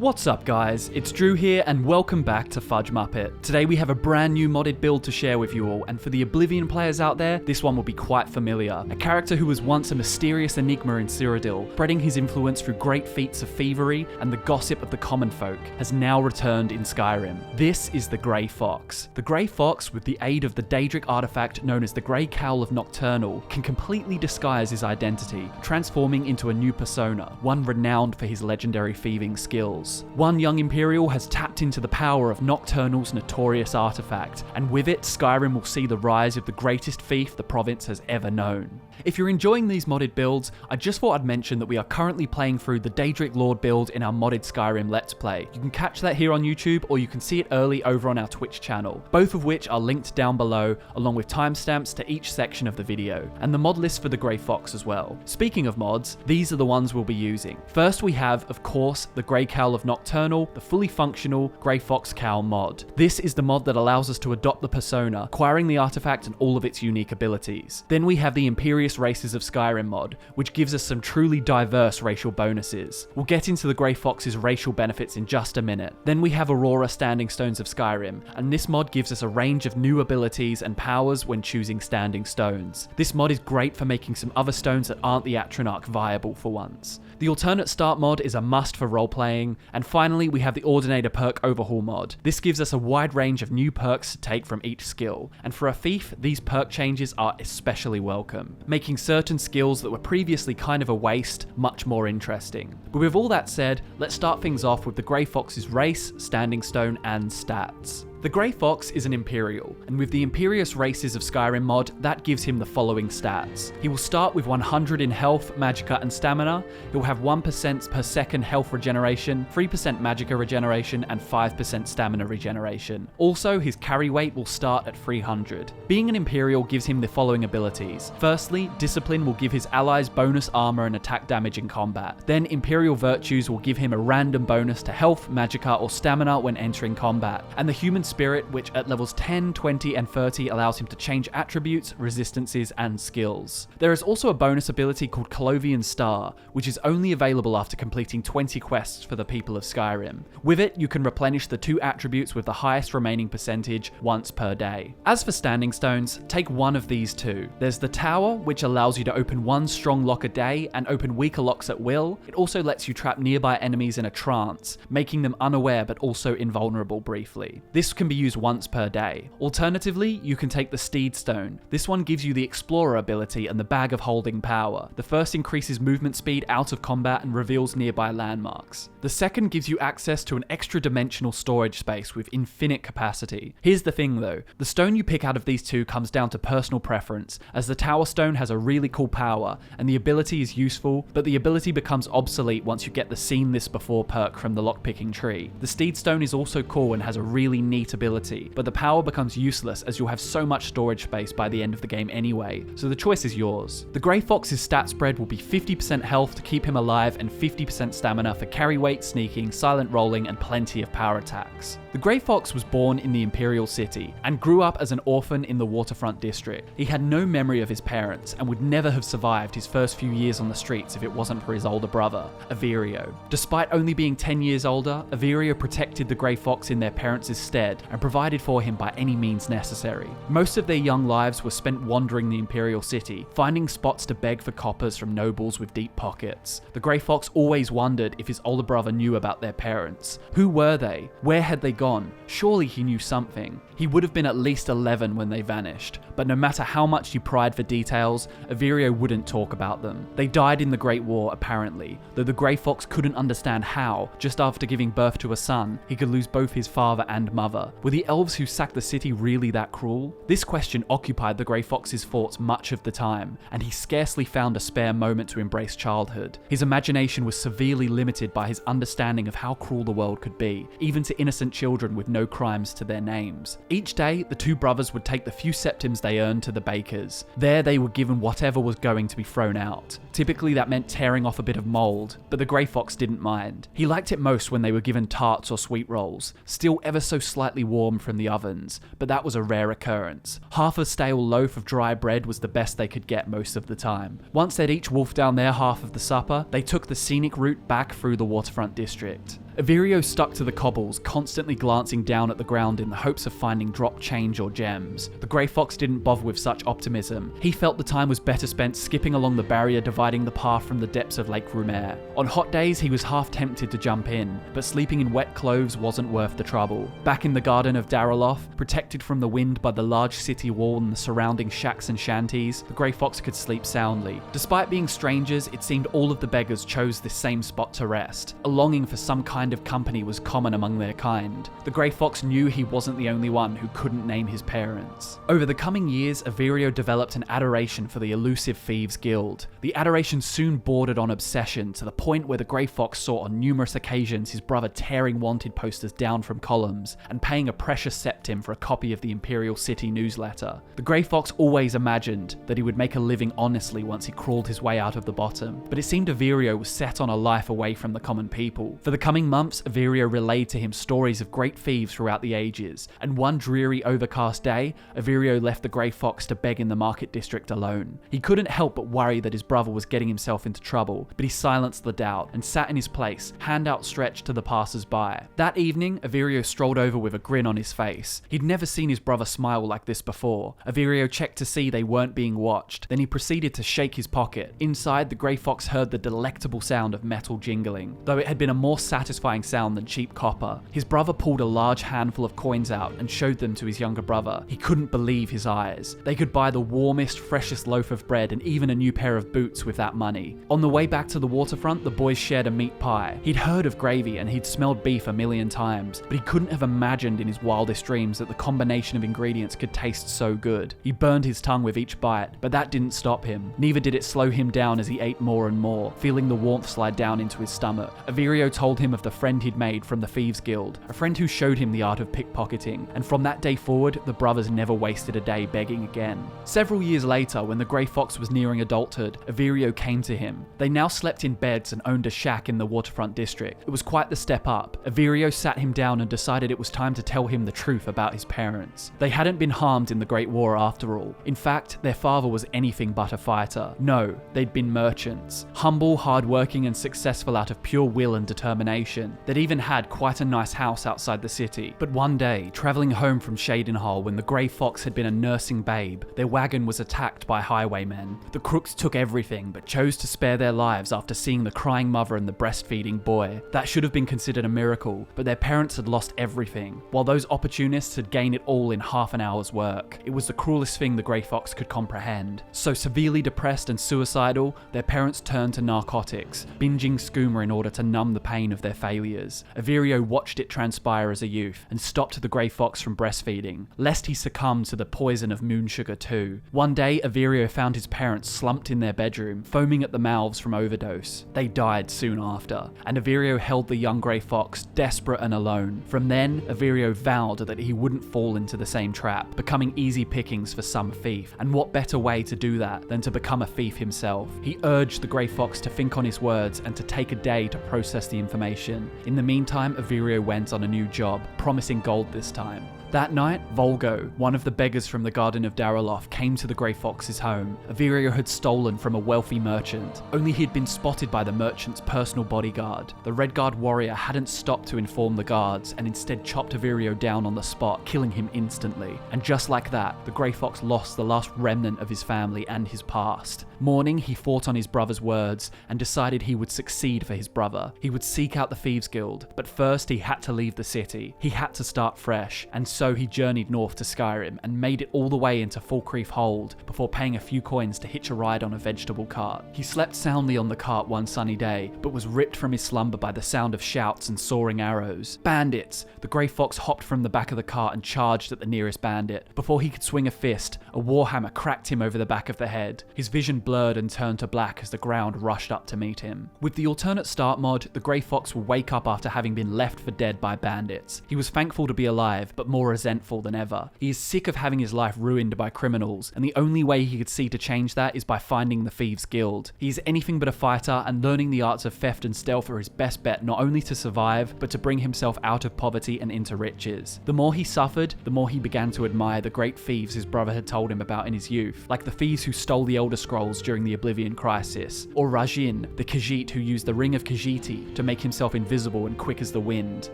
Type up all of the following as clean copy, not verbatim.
What's up guys, it's Drew here and welcome back to FudgeMuppet. Today we have a brand new modded build to share with you all, and for the Oblivion players out there, this one will be quite familiar. A character who was once a mysterious enigma in Cyrodiil, spreading his influence through great feats of thievery and the gossip of the common folk, has now returned in Skyrim. This is the Grey Fox. The Grey Fox, with the aid of the Daedric artifact known as the Grey Cowl of Nocturnal, can completely disguise his identity, transforming into a new persona, one renowned for his legendary thieving skills. One young Imperial has tapped into the power of Nocturnal's notorious artifact, and with it, Skyrim will see the rise of the greatest thief the province has ever known. If you're enjoying these modded builds, I just thought I'd mention that we are currently playing through the Daedric Lord build in our modded Skyrim Let's Play. You can catch that here on YouTube, or you can see it early over on our Twitch channel, both of which are linked down below, along with timestamps to each section of the video, and the mod list for the Grey Fox as well. Speaking of mods, these are the ones we'll be using. First we have, of course, the Grey Cowl of Nocturnal, the fully functional Grey Fox Cowl mod. This is the mod that allows us to adopt the persona, acquiring the artifact and all of its unique abilities. Then we have the Imperious Races of Skyrim mod, which gives us some truly diverse racial bonuses. We'll get into the Grey Fox's racial benefits in just a minute. Then we have Aurora Standing Stones of Skyrim, and this mod gives us a range of new abilities and powers when choosing standing stones. This mod is great for making some other stones that aren't the Atronach viable for once. The Alternate Start mod is a must for role-playing, and finally we have the Ordinator Perk Overhaul mod. This gives us a wide range of new perks to take from each skill, and for a thief, these perk changes are especially welcome, making certain skills that were previously kind of a waste much more interesting. But with all that said, let's start things off with the Grey Fox's race, standing stone, and stats. The Grey Fox is an Imperial, and with the Imperious Races of Skyrim mod, that gives him the following stats. He will start with 100 in health, magicka, and stamina. He'll have 1% per second health regeneration, 3% magicka regeneration, and 5% stamina regeneration. Also, his carry weight will start at 300. Being an Imperial gives him the following abilities. Firstly, Discipline will give his allies bonus armor and attack damage in combat. Then Imperial Virtues will give him a random bonus to health, magicka, or stamina when entering combat. And the Human Spirit, which at levels 10, 20, and 30 allows him to change attributes, resistances, and skills. There is also a bonus ability called Colovian Star, which is only available after completing 20 quests for the people of Skyrim. With it, you can replenish the two attributes with the highest remaining percentage once per day. As for standing stones, take one of these two. There's the Tower, which allows you to open one strong lock a day and open weaker locks at will. It also lets you trap nearby enemies in a trance, making them unaware but also invulnerable briefly. This can be used once per day. Alternatively, you can take the Steed Stone. This one gives you the Explorer ability and the Bag of Holding power. The first increases movement speed out of combat and reveals nearby landmarks. The second gives you access to an extra dimensional storage space with infinite capacity. Here's the thing though, the stone you pick out of these two comes down to personal preference, as the Tower Stone has a really cool power, and the ability is useful, but the ability becomes obsolete once you get the Seen This Before perk from the lockpicking tree. The Steed Stone is also cool and has a really neat ability, but the power becomes useless as you'll have so much storage space by the end of the game anyway, so the choice is yours. The Grey Fox's stat spread will be 50% health to keep him alive and 50% stamina for carry weight, sneaking, silent rolling, and plenty of power attacks. The Grey Fox was born in the Imperial City and grew up as an orphan in the Waterfront district. He had no memory of his parents and would never have survived his first few years on the streets if it wasn't for his older brother, Averio. Despite only being 10 years older, Averio protected the Grey Fox in their parents' stead and provided for him by any means necessary. Most of their young lives were spent wandering the Imperial City, finding spots to beg for coppers from nobles with deep pockets. The Grey Fox always wondered if his older brother knew about their parents. Who were they? Where had they gone? Surely he knew something. He would have been at least 11 when they vanished, but no matter how much you pried for details, Averio wouldn't talk about them. They died in the Great War apparently, though the Grey Fox couldn't understand how, just after giving birth to a son, he could lose both his father and mother. Were the elves who sacked the city really that cruel? This question occupied the Grey Fox's thoughts much of the time, and he scarcely found a spare moment to embrace childhood. His imagination was severely limited by his understanding of how cruel the world could be, even to innocent children with no crimes to their names. Each day, the two brothers would take the few septims they earned to the bakers. There they were given whatever was going to be thrown out. Typically that meant tearing off a bit of mould, but the Grey Fox didn't mind. He liked it most when they were given tarts or sweet rolls, still ever so slightly warm from the ovens, but that was a rare occurrence. Half a stale loaf of dry bread was the best they could get most of the time. Once they'd each wolfed down their half of the supper, they took the scenic route back through the Waterfront district. Averio stuck to the cobbles, constantly glancing down at the ground in the hopes of finding dropped change or gems. The Grey Fox didn't bother with such optimism. He felt the time was better spent skipping along the barrier dividing the path from the depths of Lake Rumer. On hot days, he was half tempted to jump in, but sleeping in wet clothes wasn't worth the trouble. Back in the Garden of Daraloth, protected from the wind by the large city wall and the surrounding shacks and shanties, the Grey Fox could sleep soundly. Despite being strangers, it seemed all of the beggars chose this same spot to rest. A longing for some kind of company was common among their kind. The Grey Fox knew he wasn't the only one who couldn't name his parents. Over the coming years, Averio developed an adoration for the elusive Thieves Guild. The adoration soon bordered on obsession, to the point where the Grey Fox saw on numerous occasions his brother tearing wanted posters down from columns and paying a precious septim for a copy of the Imperial City newsletter. The Grey Fox always imagined that he would make a living honestly once he crawled his way out of the bottom, but it seemed Averio was set on a life away from the common people. For the coming months, Averio relayed to him stories of great thieves throughout the ages, and one dreary overcast day, Averio left the Grey Fox to beg in the market district alone. He couldn't help but worry that his brother was getting himself into trouble, but he silenced the doubt and sat in his place, hand outstretched to the passers-by. That evening, Averio strolled over with a grin on his face. He'd never seen his brother smile like this before. Averio checked to see they weren't being watched, then he proceeded to shake his pocket. Inside, the Grey Fox heard the delectable sound of metal jingling, though it had been a more satisfying sound than cheap copper. His brother pulled a large handful of coins out and showed them to his younger brother. He couldn't believe his eyes. They could buy the warmest, freshest loaf of bread and even a new pair of boots with that money. On the way back to the waterfront, the boys shared a meat pie. He'd heard of gravy and he'd smelled beef a million times, but he couldn't have imagined in his wildest dreams that the combination of ingredients could taste so good. He burned his tongue with each bite, but that didn't stop him. Neither did it slow him down as he ate more and more, feeling the warmth slide down into his stomach. Averio told him of the friend he'd made from the Thieves Guild, a friend who showed him the art of pickpocketing, and from that day forward, the brothers never wasted a day begging again. Several years later, when the Grey Fox was nearing adulthood, Averio came to him. They now slept in beds and owned a shack in the waterfront district. It was quite the step up. Averio sat him down and decided it was time to tell him the truth about his parents. They hadn't been harmed in the Great War after all. In fact, their father was anything but a fighter. No, they'd been merchants. Humble, hard-working and successful out of pure will and determination. They'd even had quite a nice house outside the city. But one day, travelling home from Shadenhall when the Grey Fox had been a nursing babe, their wagon was attacked by highwaymen. The crooks took everything, but chose to spare their lives after seeing the crying mother and the breastfeeding boy. That should have been considered a miracle, but their parents had lost everything, while those opportunists had gained it all in half an hour's work. It was the cruelest thing the Grey Fox could comprehend. So severely depressed and suicidal, their parents turned to narcotics, binging skooma in order to numb the pain of their failures. Averio watched it transpire as a youth, and stopped the Grey Fox from breastfeeding, lest he succumb to the poison of moon sugar too. One day, Averio found his parents slumped in their bedroom, foaming at the mouths from overdose. They died soon after, and Averio held the young Grey Fox, desperate and alone. From then, Averio vowed that he wouldn't fall into the same trap, becoming easy pickings for some thief, and what better way to do that than to become a thief himself. He urged the Grey Fox to think on his words and to take a day to process the information. In the meantime, Averio went on a new job, promising gold this time. That night, Volgo, one of the beggars from the Garden of Daraloth, came to the Grey Fox's home. Averio had stolen from a wealthy merchant, only he had been spotted by the merchant's personal bodyguard. The Red Guard warrior hadn't stopped to inform the guards, and instead chopped Averio down on the spot, killing him instantly. And just like that, the Grey Fox lost the last remnant of his family and his past. Mourning, he fought on his brother's words, and decided he would succeed for his brother. He would seek out the Thieves Guild, but first he had to leave the city. He had to start fresh, and so he journeyed north to Skyrim and made it all the way into Falkreath Hold before paying a few coins to hitch a ride on a vegetable cart. He slept soundly on the cart one sunny day, but was ripped from his slumber by the sound of shouts and soaring arrows. Bandits! The Grey Fox hopped from the back of the cart and charged at the nearest bandit. Before he could swing a fist, a warhammer cracked him over the back of the head. His vision blurred and turned to black as the ground rushed up to meet him. With the alternate start mod, the Grey Fox will wake up after having been left for dead by bandits. He was thankful to be alive, but more resentful than ever. He is sick of having his life ruined by criminals, and the only way he could see to change that is by finding the Thieves Guild. He is anything but a fighter, and learning the arts of theft and stealth are his best bet not only to survive, but to bring himself out of poverty and into riches. The more he suffered, the more he began to admire the great thieves his brother had told him about in his youth, like the thieves who stole the Elder Scrolls during the Oblivion crisis, or Rajin, the Khajiit who used the Ring of Khajiiti to make himself invisible and quick as the wind.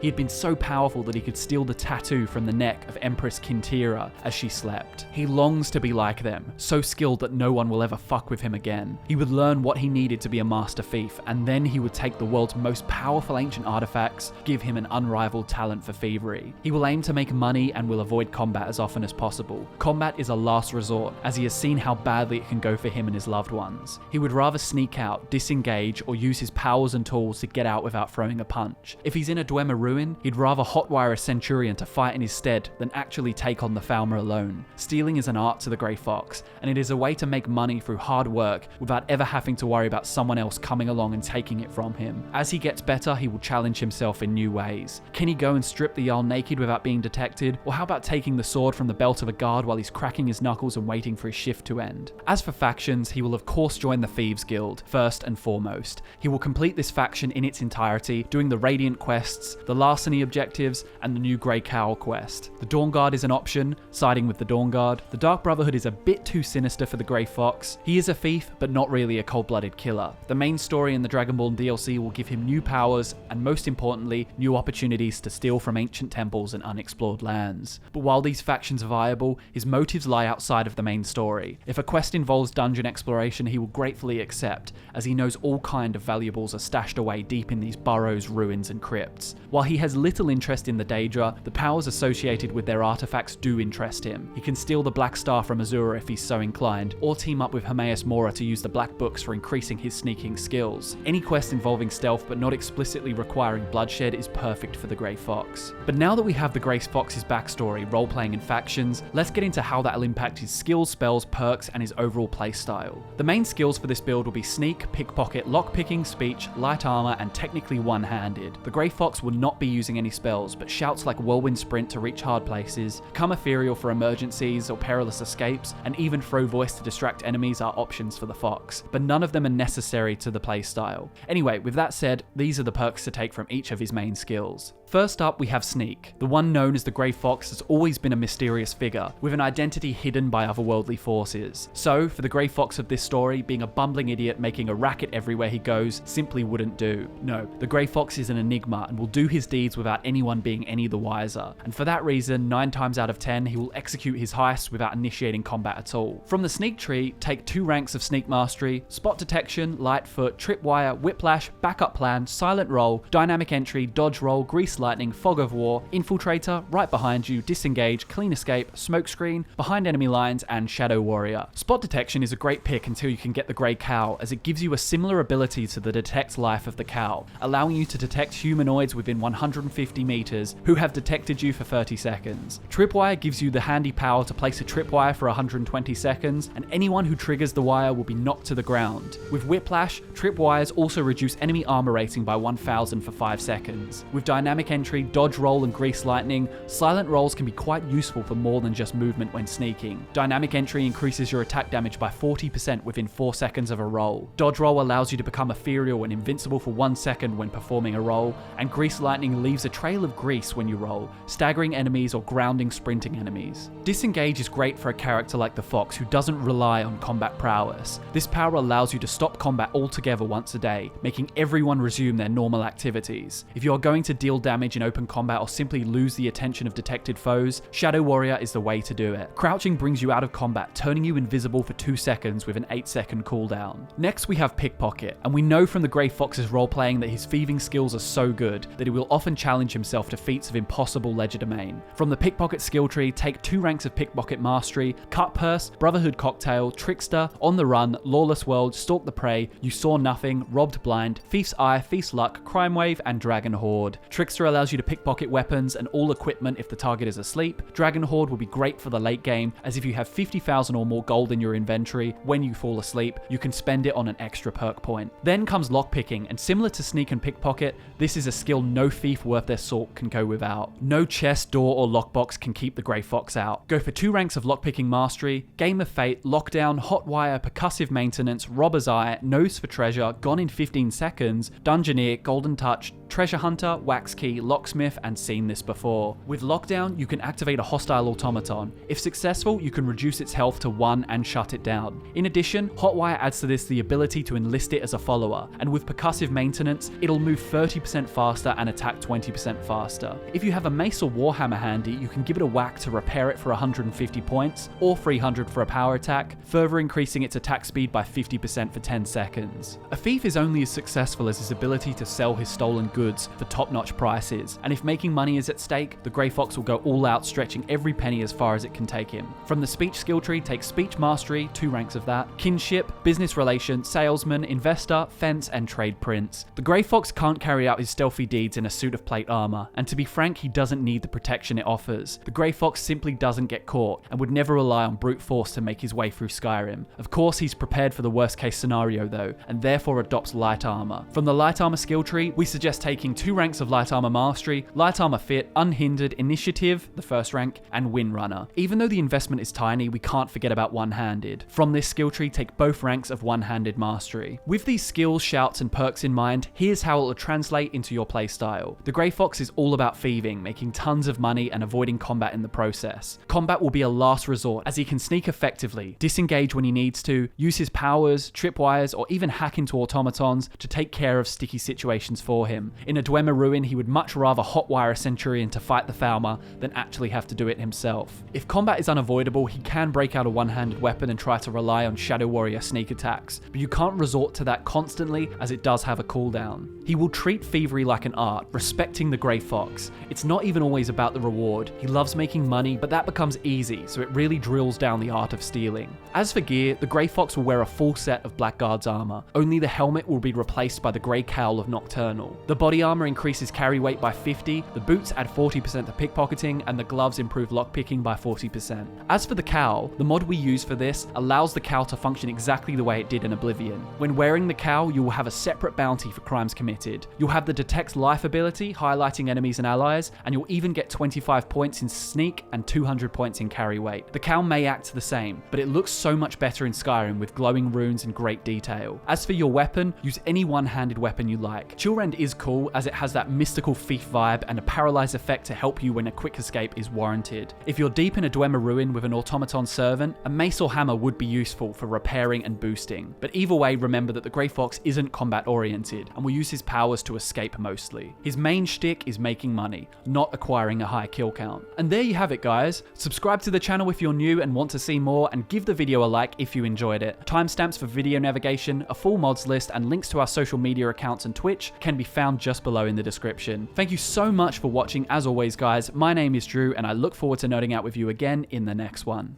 He had been so powerful that he could steal the tattoo from the neck of Empress Kintira as she slept. He longs to be like them, so skilled that no one will ever fuck with him again. He would learn what he needed to be a master thief, and then he would take the world's most powerful ancient artifacts, give him an unrivaled talent for thievery. He will aim to make money and will avoid combat as often as possible. Combat is a last resort, as he has seen how badly it can go for him and his loved ones. He would rather sneak out, disengage, or use his powers and tools to get out without throwing a punch. If he's in a Dwemer ruin, he'd rather hotwire a centurion to fight in his stead than actually take on the Falmer alone. Stealing is an art to the Grey Fox, and it is a way to make money through hard work without ever having to worry about someone else coming along and taking it from him. As he gets better, he will challenge himself in new ways. Can he go and strip the Jarl naked without being detected? Or how about taking the sword from the belt of a guard while he's cracking his knuckles and waiting for his shift to end? As for factions, he will of course join the Thieves Guild, first and foremost. He will complete this faction in its entirety, doing the Radiant quests, the Larceny objectives, and the new Grey Cowl quest. The Dawn Guard is an option, siding with the Dawn Guard. The Dark Brotherhood is a bit too sinister for the Grey Fox. He is a thief, but not really a cold-blooded killer. The main story in the Dragonborn DLC will give him new powers, and most importantly, new opportunities to steal from ancient temples and unexplored lands. But while these factions are viable, his motives lie outside of the main story. If a quest involves dungeon exploration, he will gratefully accept, as he knows all kind of valuables are stashed away deep in these burrows, ruins, and crypts. While he has little interest in the Daedra, the powers associated with their artifacts do interest him. He can steal the Black Star from Azura if he's so inclined, or team up with Hermaeus Mora to use the Black Books for increasing his sneaking skills. Any quest involving stealth but not explicitly requiring bloodshed is perfect for the Grey Fox. But now that we have the Grey Fox's backstory, roleplaying, and factions, let's get into how that will impact his skills, spells, perks, and his overall playstyle. The main skills for this build will be sneak, pickpocket, lockpicking, speech, light armor, and technically one-handed. The Grey Fox will not be using any spells, but shouts like Whirlwind Sprint to reach hard places, Come Ethereal for emergencies or perilous escapes, and even Throw Voice to distract enemies are options for the Fox, but none of them are necessary to the playstyle. Anyway, with that said, these are the perks to take from each of his main skills. First up, we have Sneak. The one known as the Grey Fox has always been a mysterious figure, with an identity hidden by otherworldly forces. So, for the Grey Fox of this story, being a bumbling idiot making a racket everywhere he goes simply wouldn't do. No, the Grey Fox is an enigma and will do his deeds without anyone being any the wiser. And for that reason, 9 times out of 10, he will execute his heists without initiating combat at all. From the Sneak tree, take 2 ranks of Sneak Mastery: Spot Detection, Lightfoot, Tripwire, Whiplash, Backup Plan, Silent Roll, Dynamic Entry, Dodge Roll, Grease Lightning, Fog of War, Infiltrator, Right Behind You, Disengage, Clean Escape, Smokescreen, Behind Enemy Lines, and Shadow Warrior. Spot Detection is a great pick until you can get the Grey Cowl, as it gives you a similar ability to the Detect Life of the Cowl, allowing you to detect humanoids within 150 meters who have detected you for 30 seconds. Tripwire gives you the handy power to place a tripwire for 120 seconds, and anyone who triggers the wire will be knocked to the ground. With Whiplash, tripwires also reduce enemy armor rating by 1000 for 5 seconds. With Dynamic Entry, Dodge Roll, and Grease Lightning, silent rolls can be quite useful for more than just movement when sneaking. Dynamic Entry increases your attack damage by 40% within 4 seconds of a roll. Dodge Roll allows you to become ethereal and invincible for 1 second when performing a roll, and Grease Lightning leaves a trail of grease when you roll, staggering enemies or grounding sprinting enemies. Disengage is great for a character like the Fox who doesn't rely on combat prowess. This power allows you to stop combat altogether once a day, making everyone resume their normal activities. If you are going to deal damage in open combat or simply lose the attention of detected foes, Shadow Warrior is the way to do it. Crouching brings you out of combat, turning you invisible for 2 seconds with an 8-second cooldown. Next we have Pickpocket, and we know from the Grey Fox's roleplaying that his thieving skills are so good that he will often challenge himself to feats of impossible legerdemain. From the Pickpocket skill tree, take 2 ranks of Pickpocket Mastery: Cut Purse, Brotherhood Cocktail, Trickster, On the Run, Lawless World, Stalk the Prey, You Saw Nothing, Robbed Blind, Thief's Eye, Thief's Luck, Crime Wave, and Dragon Horde. Trickster allows you to pickpocket weapons and all equipment if the target is asleep. Dragon Horde will be great for the late game, as if you have 50,000 or more gold in your inventory when you fall asleep, you can spend it on an extra perk point. Then comes Lockpicking, and similar to Sneak and Pickpocket, this is a skill no thief worth their salt can go without. No chest, door, or lockbox can keep the Grey Fox out. Go for 2 ranks of Lockpicking Mastery: Game of Fate, Lockdown, Hotwire, Percussive Maintenance, Robber's Eye, Nose for Treasure, Gone in 15 Seconds, Dungeoneer, Golden Touch, Treasure Hunter, Wax Key, Locksmith, and Seen This Before. With Lockdown, you can activate a hostile automaton. If successful, you can reduce its health to 1 and shut it down. In addition, Hotwire adds to this the ability to enlist it as a follower, and with Percussive Maintenance, it'll move move 30% faster and attack 20% faster. If you have a mace or warhammer handy, you can give it a whack to repair it for 150 points, or 300 for a power attack, further increasing its attack speed by 50% for 10 seconds. A thief is only as successful as his ability to sell his stolen goods for top-notch prices, and if making money is at stake, the Grey Fox will go all out, stretching every penny as far as it can take him. From the speech skill tree, take speech mastery, 2 ranks of that, kinship, business relation, salesman, investor, fence, and trade prince. The Grey Fox can't carry out his stealthy deeds in a suit of plate armor, and to be frank, he doesn't need the protection it offers. The Grey Fox simply doesn't get caught, and would never rely on brute force to make his way through Skyrim. Of course, he's prepared for the worst case scenario though, and therefore adopts light armor. From the light armor skill tree, we suggest taking 2 ranks of light armor mastery, light armor fit, unhindered, initiative, the first rank, and windrunner. Even though the investment is tiny, we can't forget about one-handed. From this skill tree, take both ranks of one-handed mastery. With these skills, shouts, and perks in mind, here's how it will translate into your playstyle. The Grey Fox is all about thieving, making tons of money and avoiding combat in the process. Combat will be a last resort, as he can sneak effectively, disengage when he needs to, use his powers, tripwires, or even hack into automatons to take care of sticky situations for him. In a Dwemer Ruin, he would much rather hotwire a Centurion to fight the Falmer than actually have to do it himself. If combat is unavoidable, he can break out a one-handed weapon and try to rely on Shadow Warrior sneak attacks, but you can't resort to that constantly as it does have a cooldown. He will treat thievery like an art, respecting the Grey Fox. It's not even always about the reward. He loves making money, but that becomes easy, so it really drills down the art of stealing. As for gear, the Grey Fox will wear a full set of Blackguard's armor. Only the helmet will be replaced by the Grey Cowl of Nocturnal. The body armor increases carry weight by 50, the boots add 40% to pickpocketing, and the gloves improve lockpicking by 40%. As for the cowl, the mod we use for this allows the cowl to function exactly the way it did in Oblivion. When wearing the cowl, you will have a separate bounty for crimes committed. You'll have the Detect Life ability, highlighting enemies and allies, and you'll even get 25 points in sneak and 200 points in carry weight. The cowl may act the same, but it looks so much better in Skyrim with glowing runes and great detail. As for your weapon, use any one-handed weapon you like. Chillrend is cool as it has that mystical thief vibe and a paralyze effect to help you when a quick escape is warranted. If you're deep in a Dwemer Ruin with an automaton servant, a mace or hammer would be useful for repairing and boosting. But either way, remember that the Grey Fox isn't combat oriented and will use his powers to escape mostly. His main shtick is making money, not acquiring a high kill count. And there you have it, guys. Subscribe to the channel if you're new and want to see more, and give the video a like if you enjoyed it. Timestamps for video navigation, a full mods list, and links to our social media accounts and Twitch can be found just below in the description. Thank you so much for watching as always, guys. My name is Drew, and I look forward to nerding out with you again in the next one.